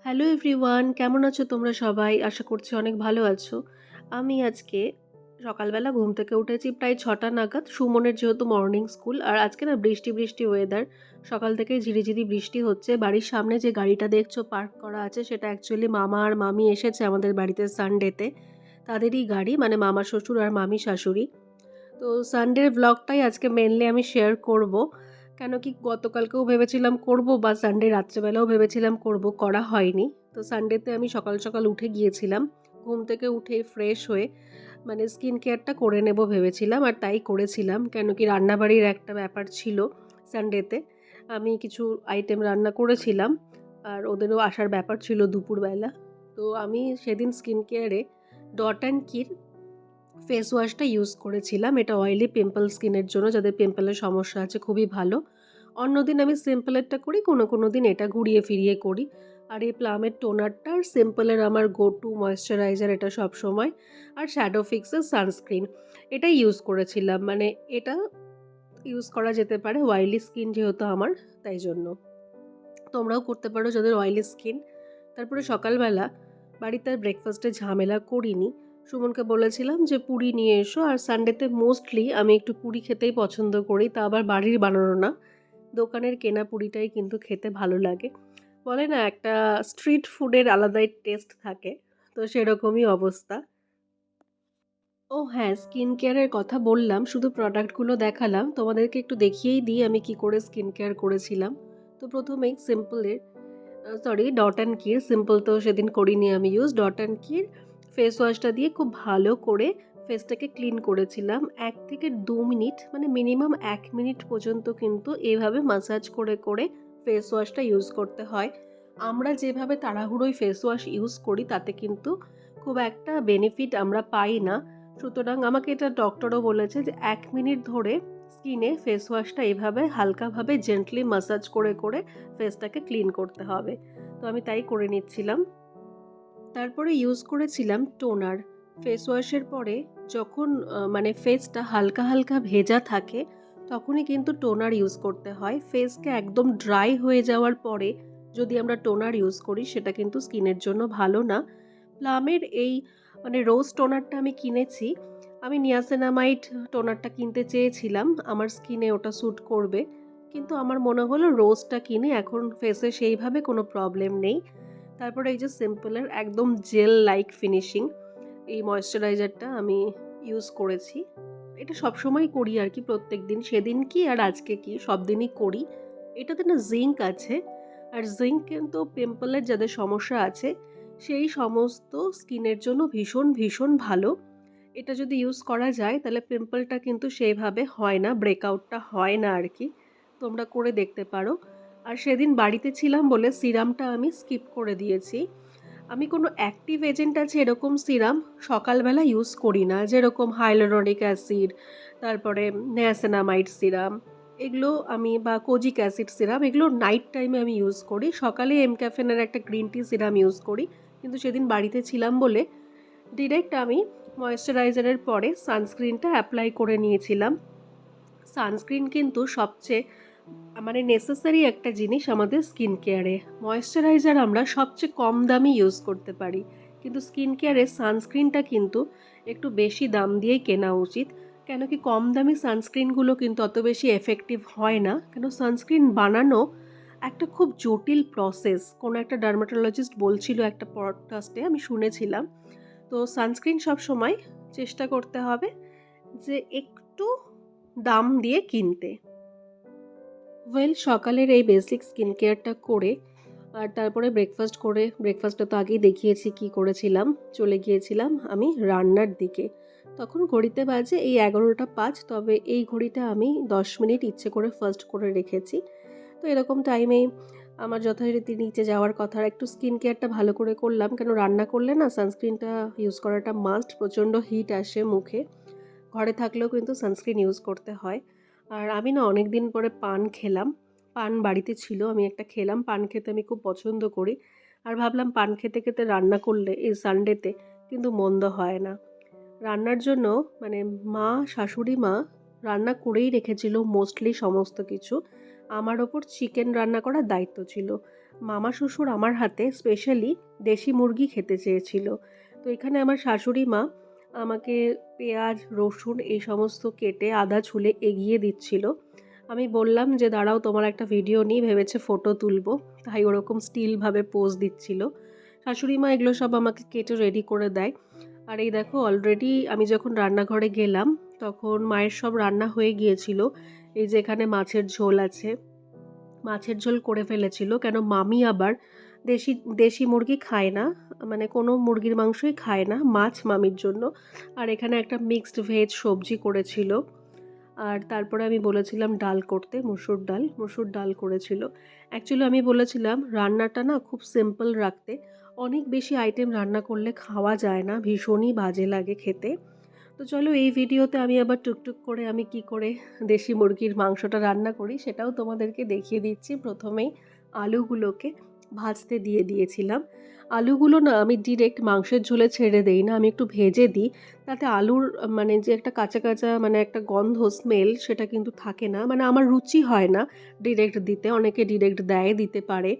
Hello everyone, কেমন আছো তোমরা সবাই? আশা করছি অনেক ভালো আছো। আমি আজকে সকালবেলা ঘুম থেকে উঠেছি প্রায় ৬টা নাগাদ। সুমনের যেহেতু মর্নিং স্কুল আর আজকে না বৃষ্টি বৃষ্টি ওয়েদার। সকাল থেকেই ঝিরিঝিরি বৃষ্টি হচ্ছে। বাড়ির সামনে যে গাড়িটা দেখছো পার্ক করা আছে সেটা অ্যাকচুয়ালি মামা আর মামি এসেছে আমাদের বাড়িতে সানডেতে। তাদেরই গাড়ি মানে মামা শ্বশুর আর মামি শাশুড়ি। তো সানডের ভ্লগটাই আজকে মেইনলি আমি শেয়ার করব। কেন কি গতকালকেও ভেবেছিলাম করব বা সানডে রাত্রেবেলাও ভেবেছিলাম করব, করা হয়নি। তো সানডেতে আমি সকাল সকাল উঠে গিয়েছিলাম। ঘুম থেকে উঠে ফ্রেশ হয়ে মানে স্কিন কেয়ারটা করে নেব ভেবেছিলাম আর তাই করেছিলাম। কেন কি রান্নাবাড়ির একটা ব্যাপার ছিল সানডেতে। আমি কিছু আইটেম রান্না করেছিলাম আর ওদেরও আসার ব্যাপার ছিল দুপুরবেলা। তো আমি সেদিন স্কিন কেয়ারে ডট অ্যান্ড কির ফেস ওয়াশটা ইউজ করেছিলাম। এটা অয়েলি পিম্পল স্কিনের জন্য, যাদের পিম্পলের সমস্যা আছে খুবই ভালো। অন্যদিন আমি সিম্পলেরটা করি, কোনো দিন এটা ঘুরিয়ে ফিরিয়ে করি। আর এই প্লামের টোনারটা আর সিম্পলের আমার গো টু ময়েশ্চারাইজার এটা সবসময়। আর শ্যাডো ফিক্সের সানস্ক্রিন এটাই ইউজ করেছিলাম। মানে এটা ইউজ করা যেতে পারে অয়েলি স্কিন যেহেতু আমার, তাই জন্য তোমরাও করতে পারো যাদের অয়েলি স্কিন। তারপরে সকালবেলা বাড়িতে আর ব্রেকফাস্টে ঝামেলা করিনি। সুমনকে বলেছিলাম যে পুরি নিয়ে এসো, আর সানডেতে মোস্টলি আমি একটু পুরি খেতেই পছন্দ করি, তা আবার বাড়ির বানানো না, দোকানের কেনা পুরিটাই কিন্তু খেতে ভালো লাগে। বলে না একটা স্ট্রিট ফুডের আলাদাই টেস্ট থাকে, তো সেরকমই অবস্থা। ও হ্যাঁ, স্কিন কেয়ারের কথা বললাম, শুধু প্রোডাক্টগুলো দেখালাম, তোমাদেরকে একটু দেখিয়েই দিই আমি কি করে স্কিন কেয়ার করেছিলাম। তো প্রথমেই সিম্পলের ডট অ্যান্ড কির, সিম্পল তো সেদিন করিনি আমি ইউজ, ডট অ্যান্ড কির ফেস ওয়াশটা দিয়ে খুব ভালো করে ফেসটাকে ক্লিন করেছিলাম। 1 থেকে 2 মিনিট মানে মিনিমাম 1 মিনিট পর্যন্ত কিন্তু এইভাবে মাসাজ করে করে ফেস ওয়াশটা ইউজ করতে হয়। আমরা যেভাবে তাড়াহুড়োয় ফেস ওয়াশ ইউজ করি তাতে কিন্তু খুব একটা বেনিফিট আমরা পাই না। সুতরাং আমাকে এটা ডক্টরও বলেছে যে 1 মিনিট ধরে স্কিনে ফেস ওয়াশটা এভাবে হালকাভাবে জেন্টলি মাসাজ করে করে ফেসটাকে ক্লিন করতে হবে। তো আমি তাই করে নিচ্ছিলাম। তারপরে ইউজ করেছিলাম টোনার। ফেস ওয়াশের পরে যখন মানে ফেসটা হালকা হালকা ভেজা থাকে তখনই কিন্তু টোনার ইউজ করতে হয়। ফেসকে একদম ড্রাই হয়ে যাওয়ার পরে যদি আমরা টোনার ইউজ করি সেটা কিন্তু স্কিনের জন্য ভালো না। প্লামের এই মানে রোজ টোনারটা আমি কিনেছি। আমি নিয়াসিনামাইড টোনারটা কিনতে চেয়েছিলাম, আমার স্কিনে ওটা স্যুট করবে। কিন্তু আমার মনে হলো রোজটা কিনি, এখন ফেসে সেইভাবে কোনো প্রবলেম নেই। তারপরে এই যে সিম্পলের একদম জেল লাইক ফিনিশিং এই ময়েশ্চারাইজারটা আমি ইউজ করেছি। এটা সবসময় করি আর কি, প্রত্যেক দিন, সেদিন কি আর আজকে কি সব দিনই করি। এটাতে না জিঙ্ক আছে, আর জিঙ্ক কিন্তু পিম্পলের যাদের সমস্যা আছে সেই সমস্ত স্কিনের জন্য ভীষণ ভীষণ ভালো। এটা যদি ইউজ করা যায় তাহলে পিম্পলটা কিন্তু সেইভাবে হয় না, ব্রেকআউটটা হয় না আর কি। তোমরা করে দেখতে পারো। আর সেদিন বাড়িতে ছিলাম বলে সিরামটা আমি স্কিপ করে দিয়েছি। আমি কোনো অ্যাক্টিভ এজেন্ট আছে এরকম সিরাম সকালবেলা ইউজ করি না, যেরকম হাইলোরনিক অ্যাসিড, তারপরে নিয়াসিনামাইড সিরাম, এগুলো আমি বা কোজিক অ্যাসিড সিরাম এগুলো নাইট টাইমে আমি ইউজ করি। সকালে এমক্যাফেনের একটা গ্রিন টি সিরাম ইউজ করি। কিন্তু সেদিন বাড়িতে ছিলাম বলে ডিরেক্ট আমি ময়েশ্চারাইজারের পরে সানস্ক্রিনটা অ্যাপ্লাই করে নিয়েছিলাম। সানস্ক্রিন কিন্তু সবচেয়ে মানে নেসেসারি একটা জিনিস আমাদের স্কিন কেয়ারে। ময়েশ্চারাইজার আমরা সবচেয়ে কম দামে ইউজ করতে পারি, কিন্তু স্কিন কেয়ারে সানস্ক্রিনটা কিন্তু একটু বেশি দাম দিয়েই কেনা উচিত। কেন কি কম দামি সানস্ক্রিনগুলো কিন্তু অত বেশি এফেক্টিভ হয় না, কেন সানস্ক্রিন বানানো একটা খুব জটিল প্রসেস। কোনো একটা ডার্মাটোলজিস্ট বলছিল একটা পডকাস্টে, আমি শুনেছিলাম। তো সানস্ক্রিন সবসময় চেষ্টা করতে হবে যে একটু দাম দিয়ে কিনতে। সকালের এই বেসিক স্কিন কেয়ারটা করে আর তারপরে ব্রেকফাস্ট করে, ব্রেকফাস্টটা তো আগেই দেখিয়েছি কি করেছিলাম, চলে গিয়েছিলাম আমি রান্নার দিকে। তখন ঘড়িতে বাজে এই 11টা 5, তবে এই ঘড়িটা আমি 10 মিনিট ইচ্ছে করে ফার্স্ট করে রেখেছি। তো এরকম টাইমেই আমার যথারীতি নিচে যাওয়ার কথা, আর একটু স্কিন কেয়ারটা ভালো করে করলাম, কেন রান্না করলে না সানস্ক্রিনটা ইউজ করাটা মাস্ট, প্রচণ্ড হিট আসে মুখে। ঘরে থাকলেও কিন্তু সানস্ক্রিন ইউজ করতে হয়। আর আমি না অনেক দিন পরে পান খেলাম। পান বাড়িতে ছিল, আমি একটা খেলাম। পান খেতে আমি খুব পছন্দ করি। আর ভাবলাম পান খেতে খেতে রান্না করলে এই সানডেতে কিন্তু মন্দ হয় না। রান্নার জন্য মানে শাশুড়ি মা রান্না করেই রেখেছিল মোস্টলি সমস্ত কিছু। আমার ওপর চিকেন রান্না করার দায়িত্ব ছিল। মামা শ্বশুর আমার হাতে স্পেশালি দেশি মুরগি খেতে চেয়েছিল। তো এখানে আমার শাশুড়ি মা আমাকে পেঁয়াজ, রসুন এই সমস্ত কেটে আদা ছুলে এগিয়ে দিচ্ছিল। আমি বললাম যে, "দাঁড়াও তোমার একটা ভিডিও নিই।" ভেবেছে ফটো তুলবো। তাই ওরকম স্টিলভাবে পোজ দিচ্ছিল। শাশুড়ি মা এগুলো সব আমাকে কেটে রেডি করে দেয়। আর এই দেখো অলরেডি আমি যখন রান্নাঘরে গেলাম, তখন মায়ের সব রান্না হয়ে গিয়েছিল। এই যে এখানে মাছের ঝোল আছে। মাছের ঝোল করে ফেলেছিল। কেন মামি আবার দেশি দেশি মুরগি খায় না। মানে কোনো মুরগির মাংসই খায় না। মাছ মামির জন্য। আর এখানে একটা মিক্সড ভেজ সবজি করেছিল। আর তারপরে আমি বলেছিলাম ডাল করতে, মসুর ডাল করেছিল। অ্যাকচুয়ালি আমি বলেছিলাম রান্নাটা না খুব সিম্পল রাখতে। অনেক বেশি আইটেম রান্না করলে খাওয়া যায় না, ভীষণই বাজে লাগে খেতে। তো চলো এই ভিডিওতে আমি আবার টুকটুক করে আমি কি করে দেশি মুরগির মাংসটা রান্না করি সেটাও তোমাদেরকে দেখিয়ে দিচ্ছি। প্রথমেই আলুগুলোকে ভাজতে দিয়ে দিয়েছিলাম। আলুগুলো না আমি ডিরেক্ট মাংসের ঝোলে ছেড়ে দেই না, আমি একটু ভেজে দিই। তাতে আলুর মানে যে একটা কাঁচা কাঁচা মানে একটা গন্ধ স্মেল সেটা কিন্তু থাকে না। মানে আমার রুচি হয় না ডিরেক্ট দিতে, অনেকে ডিরেক্ট দেয়, দিতে পারে।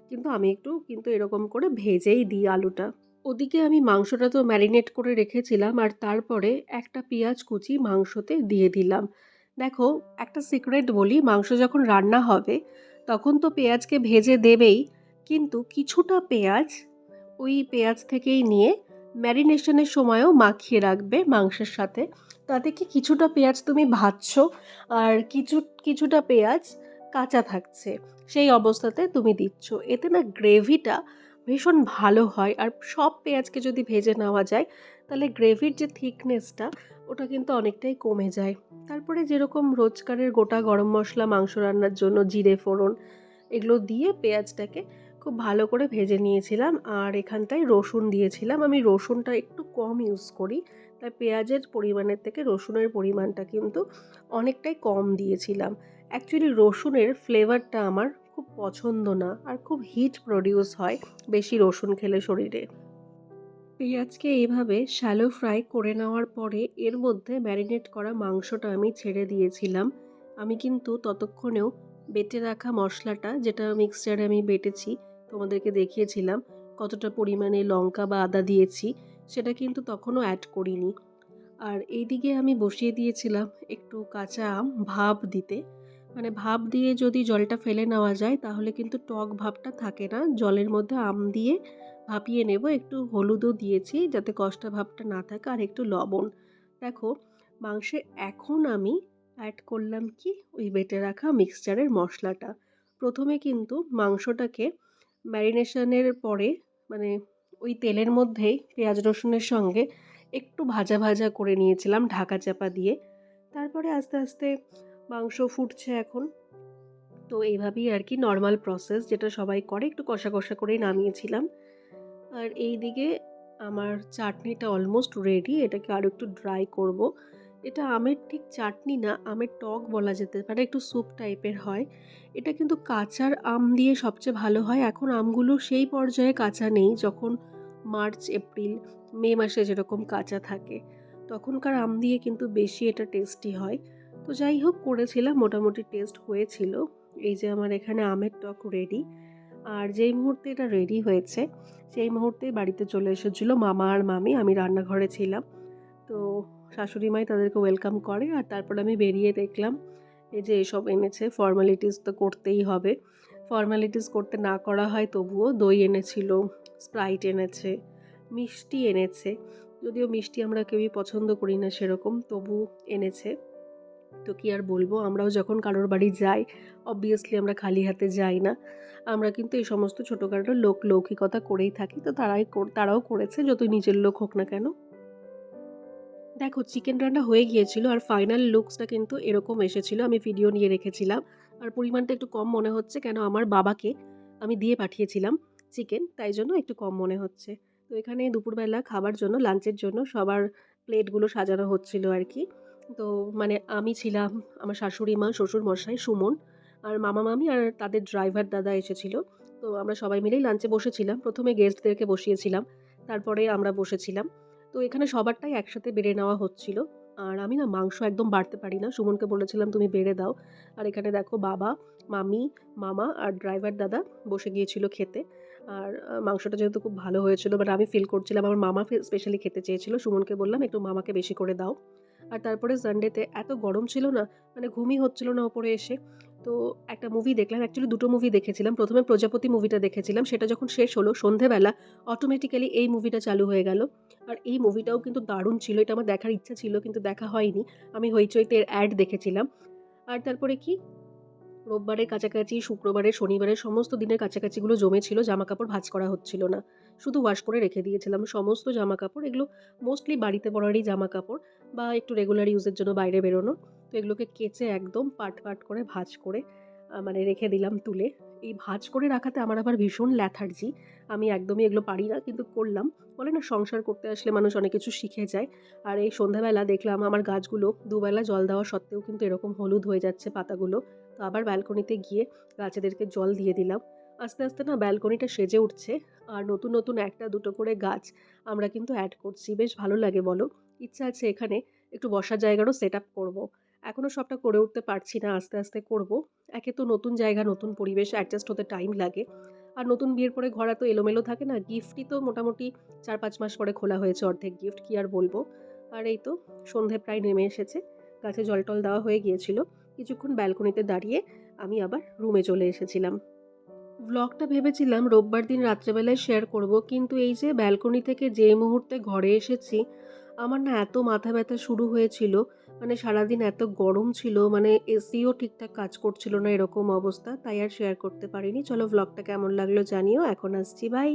কিন্তু আমি একটু কিন্তু এরকম করে ভেজেই দিই আলুটা। ওদিকে আমি মাংসটা তো ম্যারিনেট করে রেখেছিলাম আর তারপরে একটা পেঁয়াজ কুচি মাংসতে দিয়ে দিলাম। দেখো একটা সিক্রেট বলি, মাংস যখন রান্না হবে তখন তো পেঁয়াজকে ভেজে দেবেই, কিন্তু কিছুটা পেঁয়াজ ওই পেঁয়াজ থেকেই নিয়ে ম্যারিনেশনের সময়ও মাখিয়ে রাখবে মাংসের সাথে। তাতে কি কিছুটা পেঁয়াজ তুমি ভাজছো আর কিছুটা পেঁয়াজ কাঁচা থাকছে, সেই অবস্থাতে তুমি দিচ্ছ। এতে না গ্রেভিটা ভীষণ ভালো হয়। আর সব পেঁয়াজকে যদি ভেজে নেওয়া যায় তাহলে গ্রেভির যে থিকনেসটা ওটা কিন্তু অনেকটাই কমে যায়। তারপরে যেরকম রোজকারের গোটা গরম মশলা মাংস রান্নার জন্য জিরে ফোড়ন এগুলো দিয়ে পেঁয়াজটাকে খুব ভালো করে ভেজে নিয়েছিলাম। আর এখানটায় রসুন দিয়েছিলাম। আমি রসুনটা একটু কম ইউজ করি, তাই পেঁয়াজের পরিমাণের থেকে রসুনের পরিমাণটা কিন্তু অনেকটাই কম দিয়েছিলাম। অ্যাকচুয়ালি রসুনের ফ্লেভারটা আমার খুব পছন্দ না, আর খুব হিট প্রডিউস হয় বেশি রসুন খেলে শরীরে। পেঁয়াজকে এইভাবে শ্যালো ফ্রাই করে নেওয়ার পরে এর মধ্যে ম্যারিনেট করা মাংসটা আমি ছেড়ে দিয়েছিলাম। আমি কিন্তু ততক্ষণেও বেটে রাখা মশলাটা, যেটা মিক্সচারে আমি বেটেছি, তোমাদেরকে দেখিয়েছিলাম কতটা পরিমাণে লঙ্কা বা আদা দিয়েছি, সেটা কিন্তু তখনও অ্যাড করিনি। আর এইদিকে আমি বসিয়ে দিয়েছিলাম একটু কাঁচা আম ভাপ দিতে। মানে ভাপ দিয়ে যদি জলটা ফেলে নেওয়া যায় তাহলে কিন্তু টক ভাবটা থাকে না। জলের মধ্যে আম দিয়ে ভাপিয়ে নেব। একটু হলুদও দিয়েছি যাতে কষ্টা ভাবটা না থাকে, আর একটু লবণ। দেখো মাংসে এখন আমি অ্যাড করলাম কি ওই বেটে রাখা মিক্সচারের মশলাটা। প্রথমে কিন্তু মাংসটাকে ম্যারিনেশনের পরে মানে ওই তেলের মধ্যেই পেঁয়াজ রসুনের সঙ্গে একটু ভাজা ভাজা করে নিয়েছিলাম ঢাকা চাপা দিয়ে। তারপরে আস্তে আস্তে মাংস ফুটছে এখন। তো এইভাবেই আর কি নর্মাল প্রসেস যেটা সবাই করে, একটু কষা কষা করেই নামিয়েছিলাম। আর এই দিকে আমার চাটনিটা অলমোস্ট রেডি। এটাকে আরও একটু ড্রাই করব। এটা আমের ঠিক চাটনি না, আমের টক বলা যেতে পারে, একটু স্যুপ টাইপের হয়। এটা কিন্তু কাঁচার আম দিয়ে সবচেয়ে ভালো হয়। এখন আমগুলো সেই পর্যায়ে কাঁচা নেই যখন মার্চ, এপ্রিল, মে মাসে যেরকম কাঁচা থাকে। তখনকার আম দিয়ে কিন্তু বেশি এটা টেস্টি হয়। তো যাই হোক করেছিলাম, মোটামুটি টেস্ট হয়েছিল। এই যে আমার এখানে আমের টক রেডি। আর যেই মুহূর্তে এটা রেডি হয়েছে সেই মুহূর্তেই বাড়িতে চলে এসেছিল মামা আর মামি। আমি রান্নাঘরে ছিলাম। তো শাশুড়ি মাই তাদেরকে ওয়েলকাম করে আর তারপর আমি বেরিয়ে দেখলাম এই যে এসব এনেছে। ফর্মালিটিস তো করতেই হবে। ফর্মালিটিস করতে না করা হয় তবুও দই এনেছিল, স্প্রাইট এনেছে, মিষ্টি এনেছে। যদিও মিষ্টি আমরা কেউই পছন্দ করি না সেরকম, তবু এনেছে। তো কি আর বলবো, আমরাও যখন কারোর বাড়ি যাই অবভিয়াসলি আমরা খালি হাতে যাই না। আমরা কিন্তু এই সমস্ত ছোটোখাটো লৌকিকতা করেই থাকি। তো তারাও করেছে, যতই নিজের লোক হোক না কেন। দেখো চিকেন রান্না হয়ে গিয়েছিল আর ফাইনাল লুকসটা কিন্তু এরকম এসেছিল। আমি ভিডিও নিয়ে রেখেছিলাম। আর পরিমাণটা একটু কম মনে হচ্ছে কেন আমার বাবাকে আমি দিয়ে পাঠিয়েছিলাম চিকেন, তাই জন্য একটু কম মনে হচ্ছে। তো এখানে দুপুরবেলা খাবার জন্য লাঞ্চের জন্য সবার প্লেটগুলো সাজানো হচ্ছিল আর কি। তো মানে আমি ছিলাম, আমার শাশুড়ি মা, শ্বশুর মশাই, সুমন আর মামা মামি আর তাদের ড্রাইভার দাদা এসেছিল। তো আমরা সবাই মিলেই লাঞ্চে বসেছিলাম। প্রথমে গেস্টদেরকে বসিয়েছিলাম, তারপরে আমরা বসেছিলাম। তো এখানে সবারটাই একসাথে বেড়ে নেওয়া হচ্ছিল। আর আমি না মাংস একদম বাড়তে পারি না। সুমনকে বলেছিলাম তুমি বেড়ে দাও। আর এখানে দেখো বাবা, মামি, মামা আর ড্রাইভার দাদা বসে গিয়েছিল খেতে। আর মাংসটা যেহেতু খুব ভালো হয়েছিল, বাট আমি ফিল করছিলাম আমার মামা স্পেশালি খেতে চেয়েছিল। সুমনকে বললাম একটু মামাকে বেশি করে দাও। আর তারপরে সানডেতে এত গরম ছিল না, মানে ঘুমই হচ্ছিল না ওপরে এসে। তো একটা মুভি দেখলাম, অ্যাকচুয়ালি ২ টো মুভি দেখেছিলাম। ১ম এ 'প্রজাপতি' মুভিটা দেখেছিলাম। সেটা যখন শেষ হলো সন্ধেবেলা অটোমেটিক্যালি এই মুভিটা চালু হয়ে গেল। আর এই মুভিটাও কিন্তু দারুণ ছিল। এটা আমার দেখার ইচ্ছা ছিল কিন্তু দেখা হয়নি। আমি হইচইতে এর অ্যাড দেখেছিলাম। আর তারপরে কি রোববারের কাছাকাছি, শুক্রবারের, শনিবারের সমস্ত দিনের কাছাকাছিগুলো জমেছিল। জামাকাপড় ভাঁজ করা হচ্ছিল না। শুধু ওয়াশ করে রেখে দিয়েছিলাম। সমস্ত জামাকাপড় এগুলো মোস্টলি বাড়িতে পরারই জামাকাপড় বা একটু রেগুলার ইউজের জন্য বাইরে বেরোনোর। তো এগুলোকে কেচে একদম পাট করে ভাঁজ করে মানে রেখে দিলাম তুলে। এই ভাঁজ করে রাখাতে আমার আবার ভীষণ ল্যাথার্জি। আমি একদমই এগুলো পারি না কিন্তু করলাম। বলে না সংসার করতে আসলে মানুষ অনেক কিছু শিখে যায়। আর এই সন্ধ্যাবেলা দেখলাম আমার গাছগুলো দুবেলা জল দেওয়া সত্ত্বেও কিন্তু এরকম হলুদ হয়ে যাচ্ছে পাতাগুলো। তো আবার ব্যালকনিতে গিয়ে গাছেদেরকে জল দিয়ে দিলাম। আস্তে আস্তে না ব্যালকনিটা সেজে উঠছে। আর নতুন নতুন ১টা ২টো করে গাছ আমরা কিন্তু অ্যাড করছি। বেশ ভালো লাগে বলো? ইচ্ছা আছে এখানে একটু বসার জায়গারও সেটআপ করব। এখনো সবটা করে উঠতে পারছি না, আস্তে আস্তে করব। একে তো নতুন জায়গা, নতুন পরিবেশ অ্যাডজাস্ট হতে টাইম লাগে। আর নতুন বিয়ের পরে ঘর এত এলোমেলো থাকে না, গিফটই তো মোটামুটি ৪-৫ মাস পরে খোলা হয়েছে অর্ধেক গিফট, কি আর বলব। আর এই তো সন্ধে প্রায় নেমে এসেছে। গাছে জল-টল দেওয়া হয়ে গিয়েছিল। কিছুক্ষণ ব্যালকনিতে দাঁড়িয়ে আমি আবার রুমে চলে এসেছিলাম। ভ্লগটা ভেবেছিলাম রোববার দিন রাত্রেবেলায় শেয়ার করব, কিন্তু এই যে ব্যালকনি থেকে যে মুহূর্তে ঘরে এসেছি আমার না এত মাথা ব্যথা শুরু হয়েছিল, মানে সারাদিন এত গরম ছিল, মানে এসিও ঠিকঠাক কাজ করছিল না, এরকম অবস্থা, তাই আর শেয়ার করতে পারিনি। চলো ভ্লগটা কেমন লাগলো জানিও। এখন আসছি, বাই।